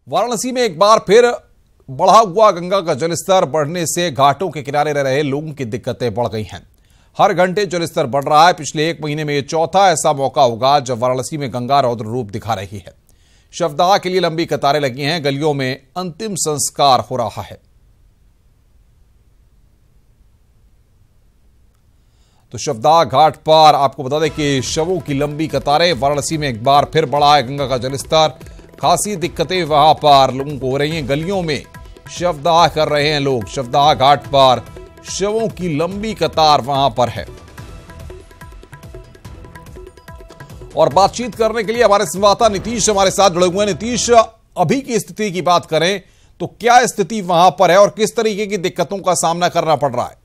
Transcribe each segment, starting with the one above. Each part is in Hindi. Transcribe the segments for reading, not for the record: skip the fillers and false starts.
वाराणसी में एक बार फिर बढ़ा हुआ गंगा का जलस्तर बढ़ने से घाटों के किनारे रह रहे लोगों की दिक्कतें बढ़ गई हैं। हर घंटे जलस्तर बढ़ रहा है। पिछले एक महीने में यह चौथा ऐसा मौका होगा जब वाराणसी में गंगा रौद्र रूप दिखा रही है। शवदाह के लिए लंबी कतारें लगी हैं। गलियों में अंतिम संस्कार हो रहा है। तो शवदाह घाट पर आपको बता दें कि शवों की लंबी कतारें। वाराणसी में एक बार फिर बढ़ा है गंगा का जलस्तर। खासी दिक्कतें वहां पर लोगों को हो रही हैं। गलियों में शवदाह कर रहे हैं लोग। शवदाह घाट पर शवों की लंबी कतार वहां पर है। और बातचीत करने के लिए हमारे संवाददाता नीतीश हमारे साथ जुड़े हुए हैं। नीतीश, अभी की स्थिति की बात करें तो क्या स्थिति वहां पर है और किस तरीके की दिक्कतों का सामना करना पड़ रहा है?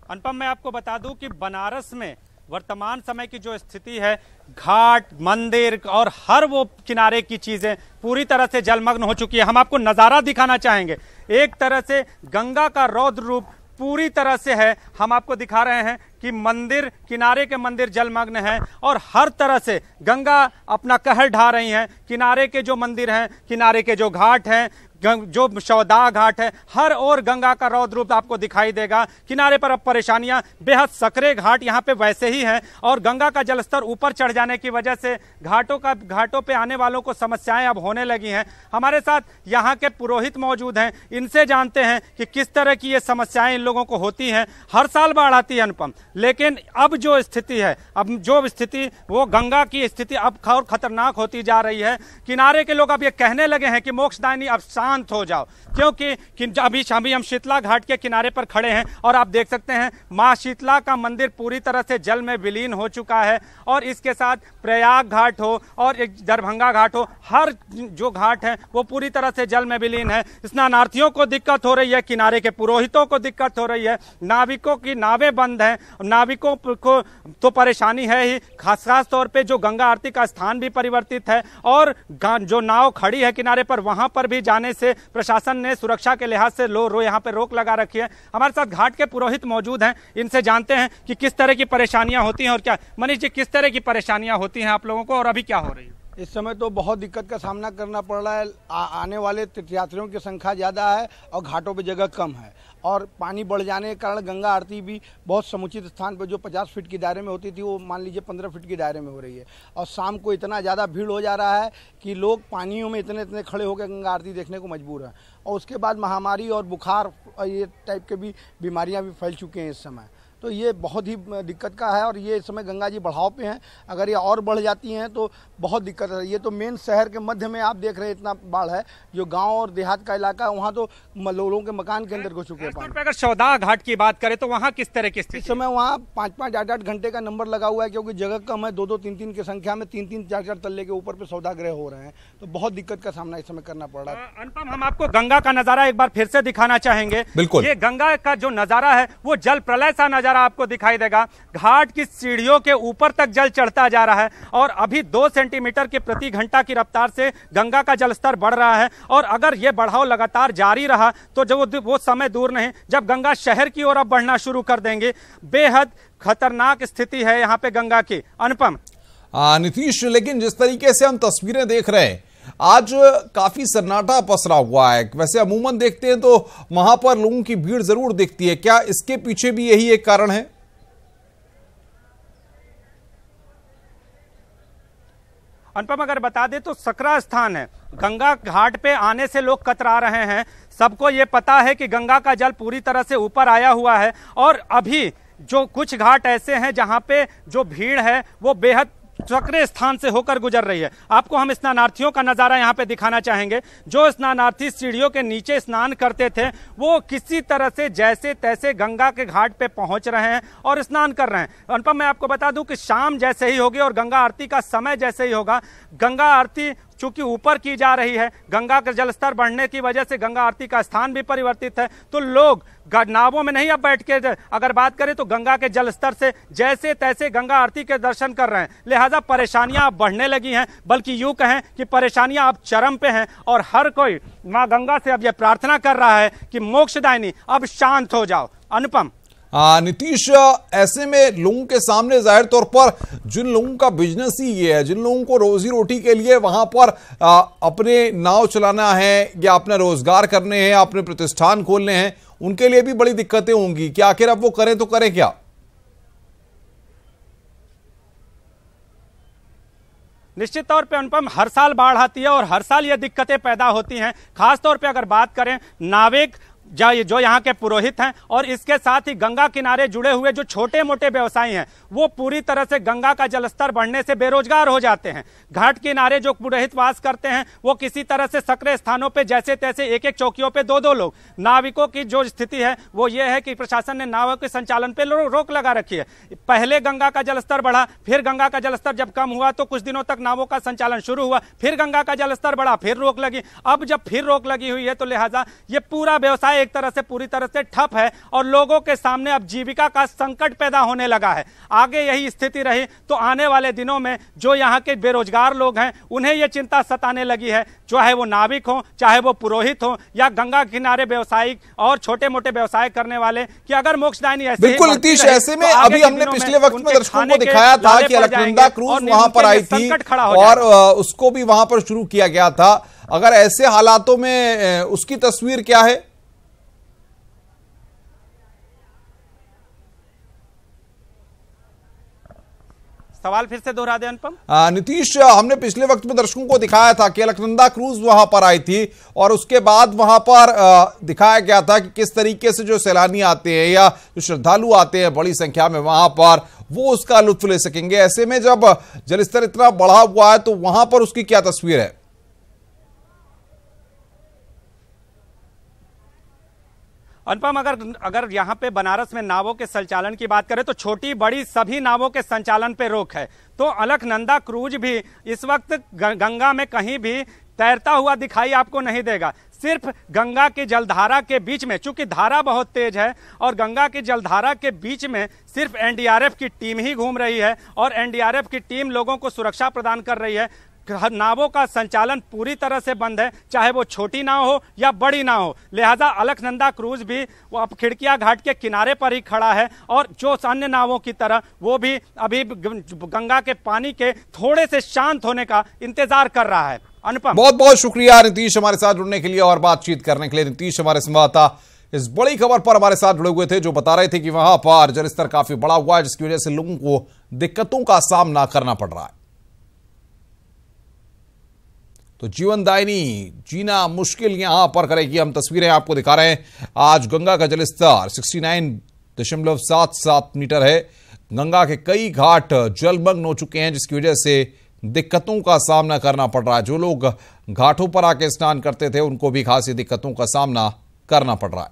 अनुपम, मैं आपको बता दूं कि बनारस में वर्तमान समय की जो स्थिति है, घाट, मंदिर और हर वो किनारे की चीजें पूरी तरह से जलमग्न हो चुकी है। हम आपको नजारा दिखाना चाहेंगे। एक तरह से गंगा का रौद्र रूप पूरी तरह से है। हम आपको दिखा रहे हैं कि मंदिर, किनारे के मंदिर जलमग्न हैं और हर तरह से गंगा अपना कहर ढा रही हैं। किनारे के जो मंदिर हैं, किनारे के जो घाट हैं, जो शवदाह घाट है, हर ओर गंगा का रौद्र रूप आपको दिखाई देगा। किनारे पर अब परेशानियां बेहद सकरे घाट यहाँ पे वैसे ही हैं और गंगा का जलस्तर ऊपर चढ़ जाने की वजह से घाटों पे आने वालों को समस्याएं अब होने लगी हैं। हमारे साथ यहाँ के पुरोहित मौजूद हैं। इनसे जानते हैं कि किस तरह की ये समस्याएं इन लोगों को होती हैं। हर साल बाढ़ आती है अनुपम, लेकिन अब जो स्थिति है, अब जो स्थिति, वो गंगा की स्थिति अब और खतरनाक होती जा रही है। किनारे के लोग अब ये कहने लगे हैं कि मोक्षदायिनी अब शांत हो जाओ, क्योंकि अभी हम शीतला घाट के किनारे पर खड़े हैं और आप देख सकते हैं मां शीतला का मंदिर पूरी तरह से जल में विलीन हो चुका है। और इसके साथ प्रयाग घाट हो और दरभंगा घाट हो, हर जो घाट है वो पूरी तरह से जल में विलीन है। स्नानार्थियों को दिक्कत हो रही है, किनारे के पुरोहितों को दिक्कत हो रही है, नाविकों की नावें बंद हैं। नाविकों को तो परेशानी है ही, खास तौर पे जो गंगा आरती का स्थान भी परिवर्तित है और जो नाव खड़ी है किनारे पर, वहां पर भी जाने से प्रशासन ने सुरक्षा के लिहाज से यहाँ पे रोक लगा रखी है। हमारे साथ घाट के पुरोहित मौजूद हैं। इनसे जानते हैं कि किस तरह की परेशानियां होती हैं और क्या। मनीष जी, किस तरह की परेशानियां होती हैं आप लोगों को और अभी क्या हो रही है? इस समय तो बहुत दिक्कत का सामना करना पड़ रहा है। आने वाले तीर्थयात्रियों की संख्या ज़्यादा है और घाटों पे जगह कम है और पानी बढ़ जाने के कारण गंगा आरती भी बहुत समुचित स्थान पर जो 50 फीट के दायरे में होती थी, वो मान लीजिए 15 फीट के दायरे में हो रही है। और शाम को इतना ज़्यादा भीड़ हो जा रहा है कि लोग पानियों में इतने खड़े होकर गंगा आरती देखने को मजबूर हैं। और उसके बाद महामारी और बुखार और ये टाइप के भी बीमारियाँ भी फैल चुके हैं इस समय। तो ये बहुत ही दिक्कत का है और ये इस समय गंगा जी बढ़ाव पे हैं। अगर ये और बढ़ जाती हैं तो बहुत दिक्कत है। ये तो मेन शहर के मध्य में आप देख रहे हैं इतना बाढ़ है। जो गांव और देहात का इलाका है वहाँ तो लोगों के मकान के अंदर घुस चुके हैं। अगर शवदाह घाट की बात करें तो वहाँ किस तरह की स्थिति? इस समय वहाँ 5-5, 8-8 घंटे का नंबर लगा हुआ है, क्योंकि जगह कम है। 2-2, 3-3 की संख्या में 3-3, 4-4 तल्ले के ऊपर पे सौदाग्रह हो रहे हैं। तो बहुत दिक्कत का सामना इस समय करना पड़ रहा है। अनुपम, हम आपको गंगा का नजारा एक बार फिर से दिखाना चाहेंगे। बिल्कुल, ये गंगा का जो नजारा है वो जल प्रलय सा नजारा आपको दिखाई देगा। घाट की सीढ़ियों के ऊपर तक जल चढ़ता जा रहा है और अभी 2 सेंटीमीटर की प्रति घंटा की रफ्तार से गंगा का जलस्तर बढ़ रहा है। और अगर यह बढ़ाव लगातार जारी रहा तो जो वो समय दूर नहीं जब गंगा शहर की ओर अब बढ़ना शुरू कर देंगे। बेहद खतरनाक स्थिति है यहाँ पे गंगा की। अनुपम, नीतीश, लेकिन जिस तरीके से हम तस्वीरें देख रहे हैं, आज काफी सन्नाटा पसरा हुआ है। वैसे अमूमन देखते हैं तो वहां पर लोगों की भीड़ जरूर दिखती है। क्या इसके पीछे भी यही एक कारण है? अनुपम, अगर बता दे तो सकरा स्थान है। गंगा घाट पे आने से लोग कतरा रहे हैं। सबको ये पता है कि गंगा का जल पूरी तरह से ऊपर आया हुआ है और अभी जो कुछ घाट ऐसे हैं जहां पे जो भीड़ है वो बेहद सक्रिय स्थान से होकर गुजर रही है। आपको हम स्नानार्थियों का नजारा यहाँ पे दिखाना चाहेंगे। जो स्नानार्थी सीढ़ियों के नीचे स्नान करते थे वो किसी तरह से जैसे तैसे गंगा के घाट पे पहुंच रहे हैं और स्नान कर रहे हैं। अनुपम, मैं आपको बता दूं कि शाम जैसे ही होगी और गंगा आरती का समय जैसे ही होगा, गंगा आरती चूंकि ऊपर की जा रही है, गंगा का जलस्तर बढ़ने की वजह से गंगा आरती का स्थान भी परिवर्तित है। तो लोग नावों में नहीं अब बैठ के, अगर बात करें तो गंगा के जलस्तर से जैसे तैसे गंगा आरती के दर्शन कर रहे हैं। लिहाजा परेशानियां अब बढ़ने लगी हैं, बल्कि यूं कहें कि परेशानियां अब चरम पे हैं और हर कोई मां गंगा से अब यह प्रार्थना कर रहा है कि मोक्षदायिनी अब शांत हो जाओ। अनुपम, नीतीश, ऐसे में लोगों के सामने जाहिर तौर पर जिन लोगों का बिजनेस ही ये है, जिन लोगों को रोजी रोटी के लिए वहां पर अपने नाव चलाना है या अपना रोजगार करने हैं, अपने प्रतिष्ठान खोलने हैं, उनके लिए भी बड़ी दिक्कतें होंगी कि आखिर अब वो करें तो करें क्या? निश्चित तौर पे अनुपम, हर साल बाढ़ आती है और हर साल ये दिक्कतें पैदा होती हैं। खास तौर पे अगर बात करें नाविक जो यहाँ के पुरोहित हैं और इसके साथ ही गंगा किनारे जुड़े हुए जो छोटे मोटे व्यवसायी हैं, वो पूरी तरह से गंगा का जलस्तर बढ़ने से बेरोजगार हो जाते हैं। घाट किनारे जो पुरोहित वास करते हैं वो किसी तरह से सकरे स्थानों पे जैसे तैसे एक एक चौकियों पे दो दो लोग। नाविकों की जो स्थिति है वो ये है कि प्रशासन ने नावों के संचालन पे रोक लगा रखी है। पहले गंगा का जलस्तर बढ़ा, फिर गंगा का जलस्तर जब कम हुआ तो कुछ दिनों तक नावों का संचालन शुरू हुआ, फिर गंगा का जलस्तर बढ़ा, फिर रोक लगी। अब जब फिर रोक लगी हुई है तो लिहाजा ये पूरा व्यवसाय एक तरह से पूरी तरह से ठप है और लोगों के सामने अब जीविका का संकट पैदा होने लगा है। आगे यही स्थिति रही तो आने वाले दिनों में जो यहाँ के बेरोजगार लोग हैं उन्हें यह चिंता सताने लगी है, चाहे वो नाविक हो, चाहे वो पुरोहित हो या गंगा किनारे व्यवसायिक और छोटे मोटे व्यवसाय करने वाले, कि अगर मोक्षदायिनी ऐसे बिल्कुल नीतीश, ऐसे में अभी हमने पिछले वक्त में दर्शकों को दिखाया था कि अलकनंदा क्रूज वहां पर आई थी और उसको भी वहां पर शुरू किया गया था। अगर ऐसे हालातों में उसकी तस्वीर क्या है? सवाल फिर से दोहरा दें अनुपम। नीतीश, हमने पिछले वक्त में दर्शकों को दिखाया था कि अलकनंदा क्रूज वहां पर आई थी और उसके बाद वहां पर दिखाया गया था कि किस तरीके से जो सैलानी आते हैं या जो श्रद्धालु आते हैं बड़ी संख्या में वहां पर, वो उसका लुत्फ ले सकेंगे। ऐसे में जब जलस्तर इतना बढ़ा हुआ है तो वहां पर उसकी क्या तस्वीर है? अनुपम, अगर यहाँ पे बनारस में नावों के संचालन की बात करें तो छोटी बड़ी सभी नावों के संचालन पे रोक है। तो अलकनंदा क्रूज भी इस वक्त गंगा में कहीं भी तैरता हुआ दिखाई आपको नहीं देगा। सिर्फ गंगा की जलधारा के बीच में, चूंकि धारा बहुत तेज है और गंगा की जलधारा के बीच में सिर्फ एनडीआरएफ की टीम ही घूम रही है और एनडीआरएफ की टीम लोगों को सुरक्षा प्रदान कर रही है। नावों का संचालन पूरी तरह से बंद है, चाहे वो छोटी नाव हो या बड़ी नाव हो। लिहाजा अलकनंदा क्रूज भी वो अब खिड़किया घाट के किनारे पर ही खड़ा है और जो अन्य नावों की तरह वो भी अभी गंगा के पानी के थोड़े से शांत होने का इंतजार कर रहा है। अनुपम, बहुत बहुत शुक्रिया नीतीश हमारे साथ जुड़ने के लिए और बातचीत करने के लिए। नीतीश हमारे संवाददाता इस बड़ी खबर पर हमारे साथ जुड़े हुए थे, जो बता रहे थे कि वहां पर जलस्तर काफी बढ़ा हुआ है जिसकी वजह से लोगों को दिक्कतों का सामना करना पड़ रहा है। तो जीवनदायिनी जीना मुश्किल यहां पर करेगी। हम तस्वीरें आपको दिखा रहे हैं। आज गंगा का जलस्तर 69.77 मीटर है। गंगा के कई घाट जलमग्न हो चुके हैं जिसकी वजह से दिक्कतों का सामना करना पड़ रहा है। जो लोग घाटों पर आके स्नान करते थे उनको भी खासी दिक्कतों का सामना करना पड़ रहा है।